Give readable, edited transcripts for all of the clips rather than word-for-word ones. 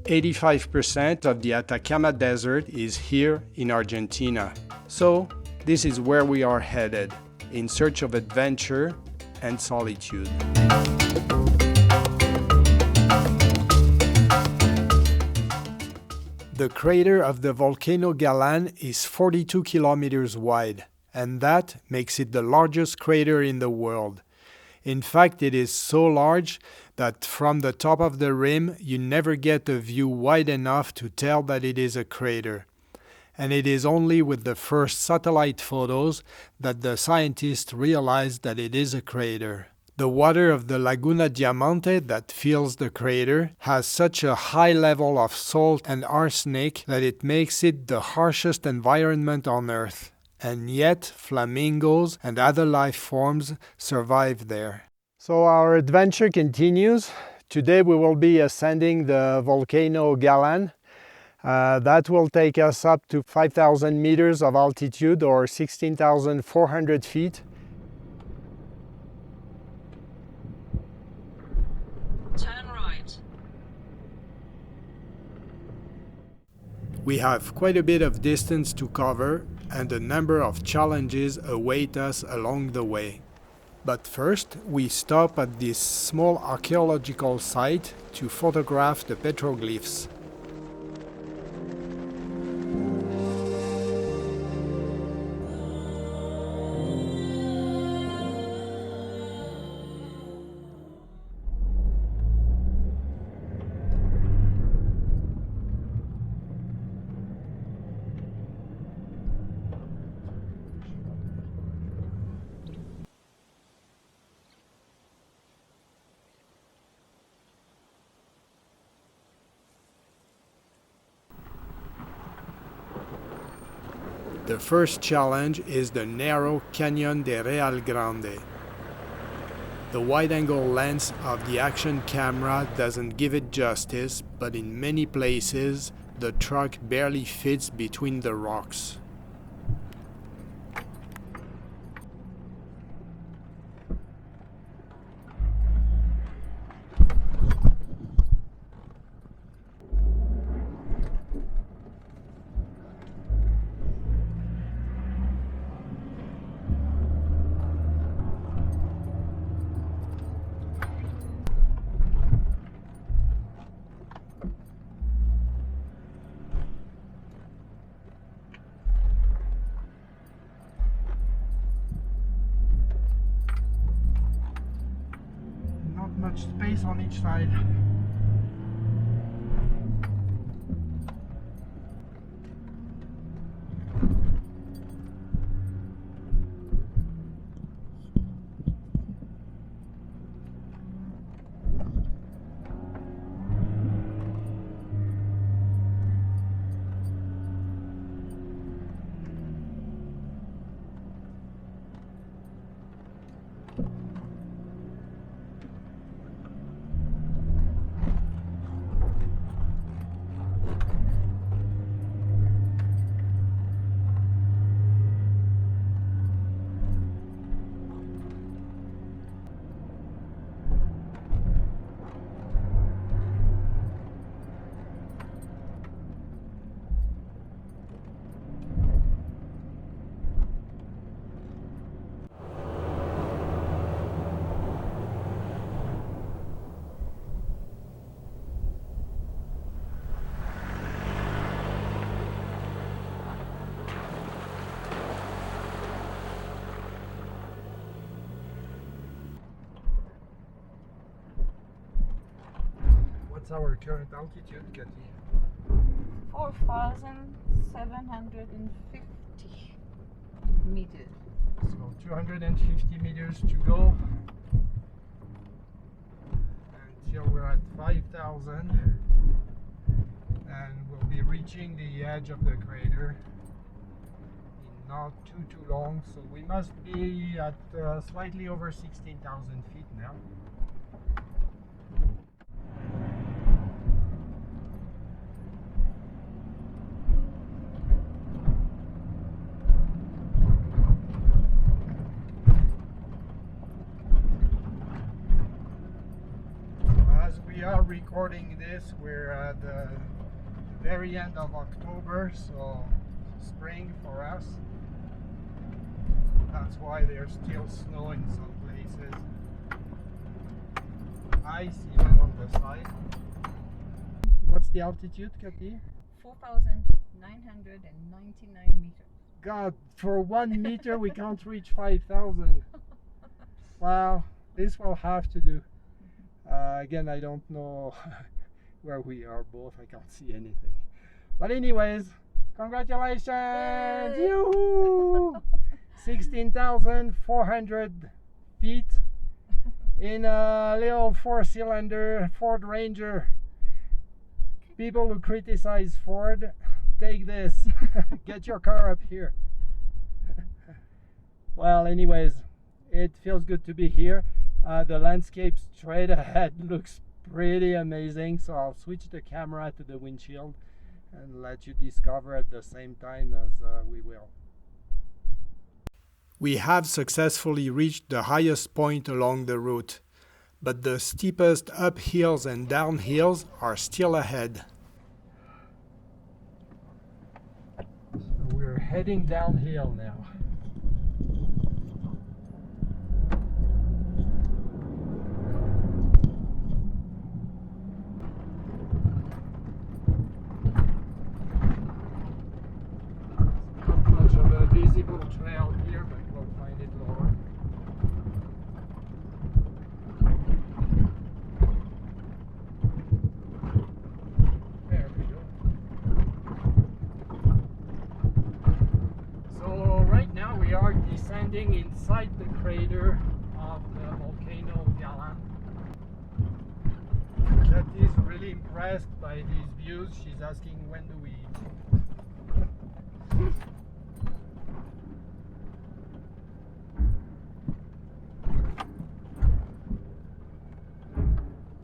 85% of the Atacama Desert is here in Argentina. So, this is where we are headed, in search of adventure and solitude. The crater of the volcano Galan is 42 kilometers wide, and that makes it the largest crater in the world. In fact, it is so large that from the top of the rim you never get a view wide enough to tell that it is a crater. And it is only with the first satellite photos that the scientists realized that it is a crater. The water of the Laguna Diamante that fills the crater has such a high level of salt and arsenic that it makes it the harshest environment on Earth. And yet, flamingos and other life forms survive there. So our adventure continues. Today we will be ascending the volcano Galan. That will take us up to 5,000 meters of altitude or 16,400 feet. Turn right. We have quite a bit of distance to cover, and a number of challenges await us along the way. But first, we stop at this small archaeological site to photograph the petroglyphs. The first challenge is the narrow Canyon de Real Grande. The wide-angle lens of the action camera doesn't give it justice, but in many places, the truck barely fits between the rocks. Much space on each side. What's our current altitude, Katie? 4,750 meters. So 250 meters to go until we're at 5,000, and we'll be reaching the edge of the crater in not too long, so we must be at slightly over 16,000 feet now. As we we are recording this, we're at the very end of October, so spring for us. That's why there's still snow in some places. Ice even on the side. What's the altitude, Cathy? 4,999 meters. God, for 1 meter we can't reach 5,000. Wow, this will have to do. Again, I don't know where we are both. I can't see anything. But anyways, congratulations! Yay! Yoo-hoo! 16,400 feet in a little 4-cylinder Ford Ranger. People who criticize Ford, take this. Get your car up here. Well, anyways, it feels good to be here. The landscape straight ahead looks pretty amazing, so I'll switch the camera to the windshield and let you discover at the same time as we will. We have successfully reached the highest point along the route, but the steepest uphills and downhills are still ahead. So we're heading downhill now. Visible trail here, but we'll find it lower. There we go. So right now we are descending inside the crater of the volcano Galan. Kathy's really impressed by these views. She's asking, when do we eat?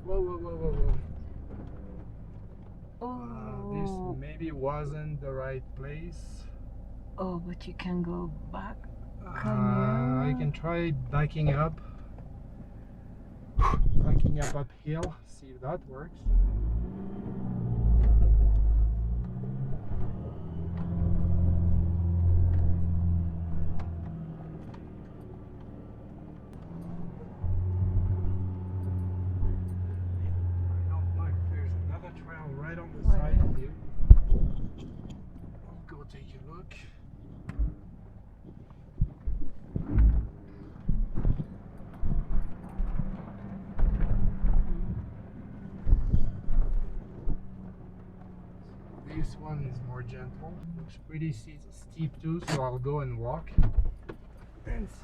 Whoa. Oh. This maybe wasn't the right place. Oh, but you can go back. I can try backing up. Backing up uphill, see if that works. Right on the side of you. I'll go take a look. This one is more gentle. Looks pretty steep too, so I'll go and walk and see.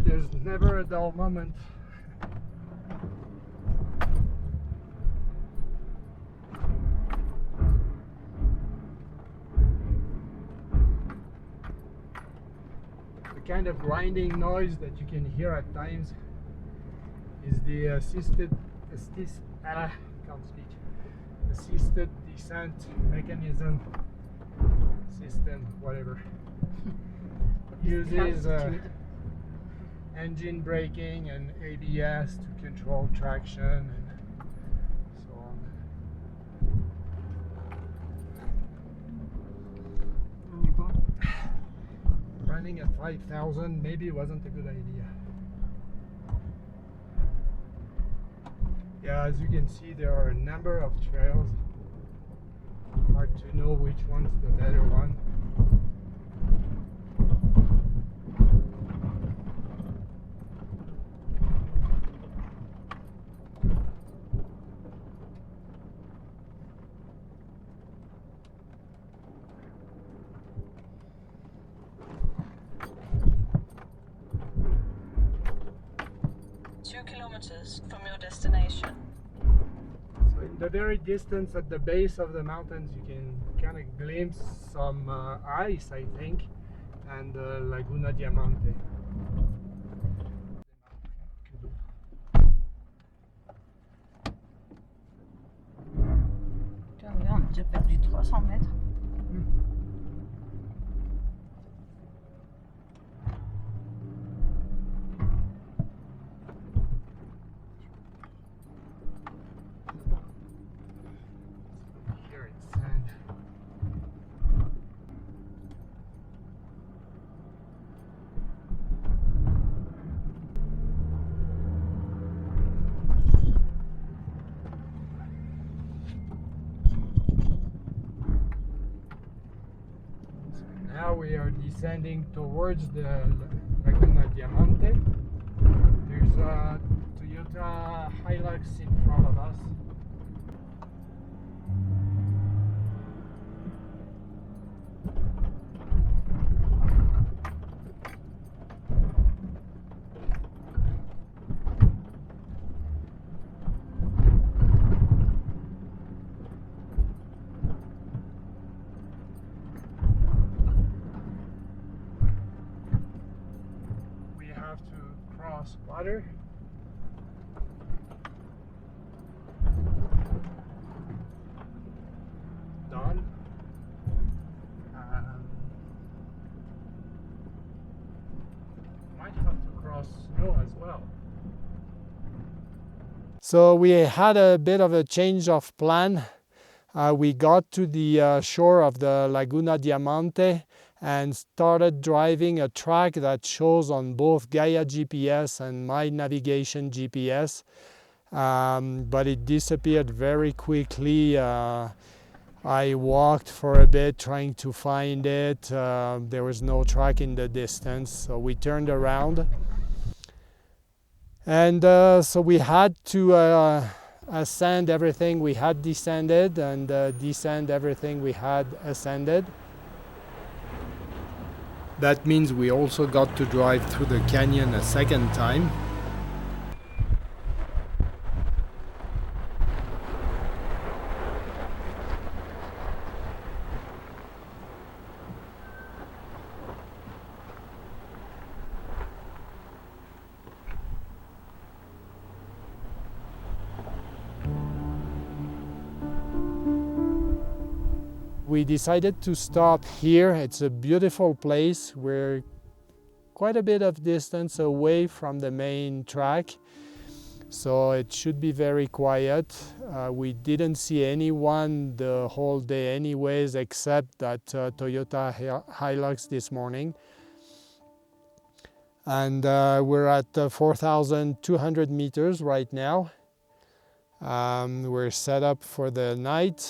There's never a dull moment. The kind of grinding noise that you can hear at times is the assisted descent mechanism system, whatever. Uses engine braking and ABS to control traction and so on. Running at 5,000 maybe wasn't a good idea. Yeah, as you can see, there are a number of trails. Hard to know which one's the better one. From your destination. So in the very distance at the base of the mountains you can kind of glimpse some ice, I think, and Laguna Diamante. J'ai perdu 300 mètres. Here it's sand. Now we are descending towards the Laguna Diamante. There's a Toyota Hilux in front of us. Water. Done. Might have to cross snow as well. So we had a bit of a change of plan. We got to the shore of the Laguna Diamante and started driving a track that shows on both Gaia GPS and my navigation GPS, but it disappeared very quickly. I walked for a bit trying to find it. There was no track in the distance, so we turned around. And so we had to ascend everything we had descended and descend everything we had ascended. That means we also got to drive through the canyon a second time. We decided to stop here. It's a beautiful place. We're quite a bit of distance away from the main track, so it should be very quiet. We didn't see anyone the whole day anyways, except that Toyota Hilux this morning. And we're at 4,200 meters right now. We're set up for the night.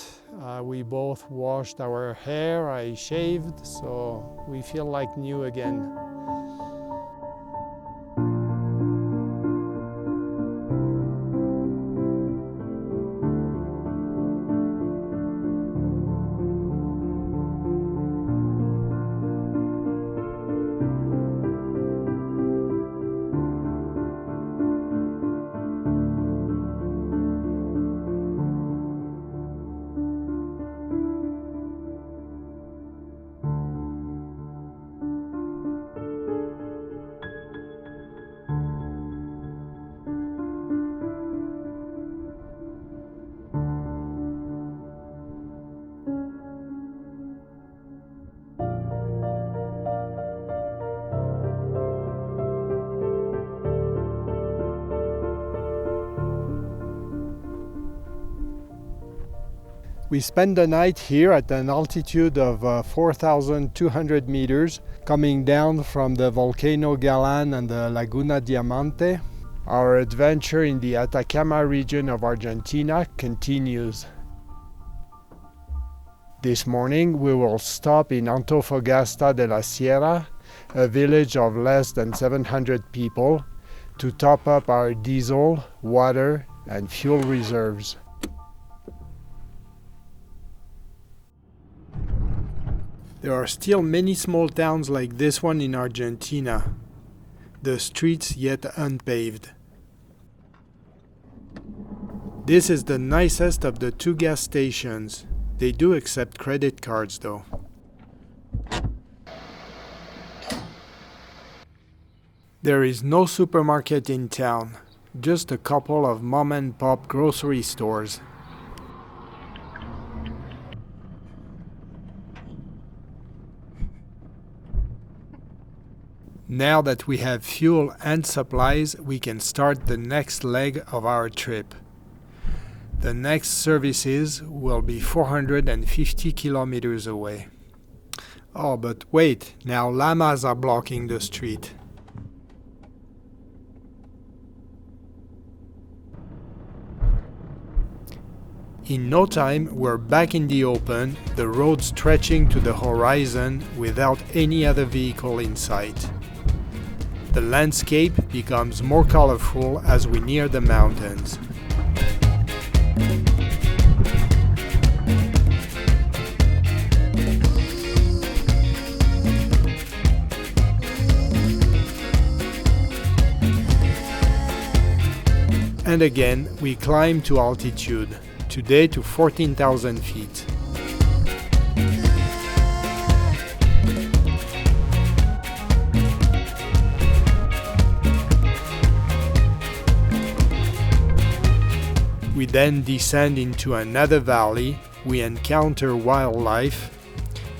We both washed our hair, I shaved, so we feel like new again. We spent the night here at an altitude of 4,200 meters, coming down from the volcano Galan and the Laguna Diamante. Our adventure in the Atacama region of Argentina continues. This morning we will stop in Antofagasta de la Sierra, a village of less than 700 people, to top up our diesel, water, and fuel reserves. There are still many small towns like this one in Argentina, the streets yet unpaved. This is the nicest of the two gas stations. They do accept credit cards though. There is no supermarket in town, just a couple of mom and pop grocery stores. Now that we have fuel and supplies, we can start the next leg of our trip. The next services will be 450 kilometers away. Oh, but wait, now llamas are blocking the street. In no time, we're back in the open, the road stretching to the horizon without any other vehicle in sight. The landscape becomes more colorful as we near the mountains. And again, we climb to altitude, today to 14,000 feet. We then descend into another valley. We encounter wildlife.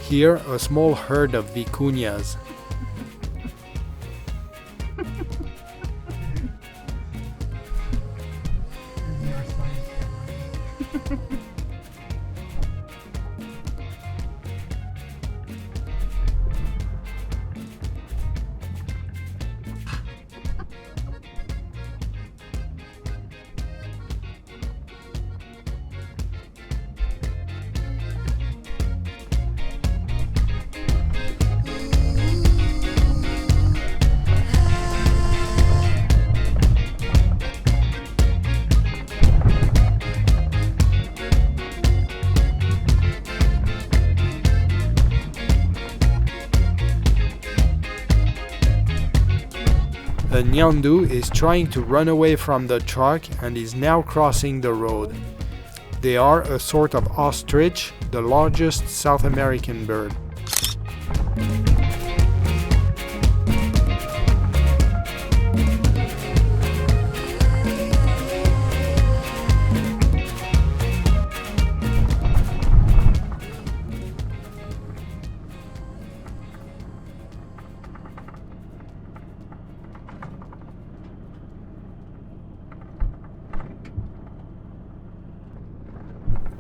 Here, a small herd of vicuñas. A Nyandu is trying to run away from the truck and is now crossing the road. They are a sort of ostrich, the largest South American bird.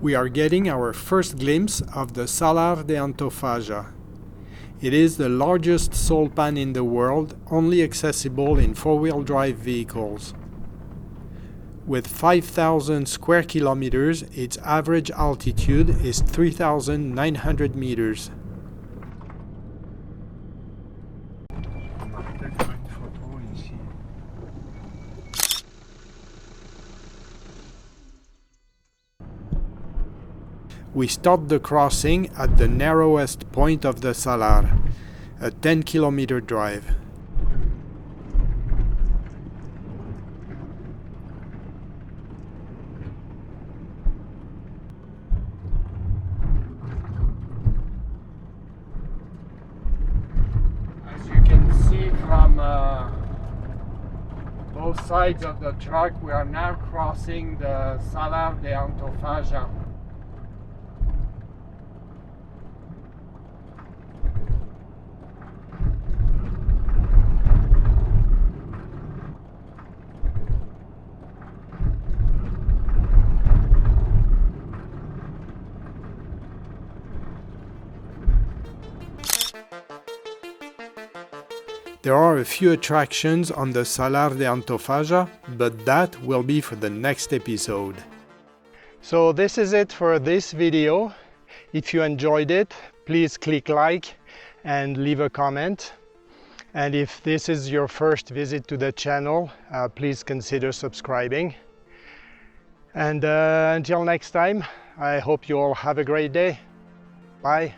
We are getting our first glimpse of the Salaf de Antofagasta. It is the largest salt pan in the world, only accessible in four-wheel drive vehicles. With 5,000 square kilometers, its average altitude is 3,900 meters. We start the crossing at the narrowest point of the Salar, a 10-kilometer drive. As you can see from both sides of the track, we are now crossing the Salaf de Antofagasta. There are a few attractions on the Salaf de Antofagasta, but that will be for the next episode. So this is it for this video. If you enjoyed it, please click like and leave a comment. And if this is your first visit to the channel, please consider subscribing. And until next time, I hope you all have a great day. Bye.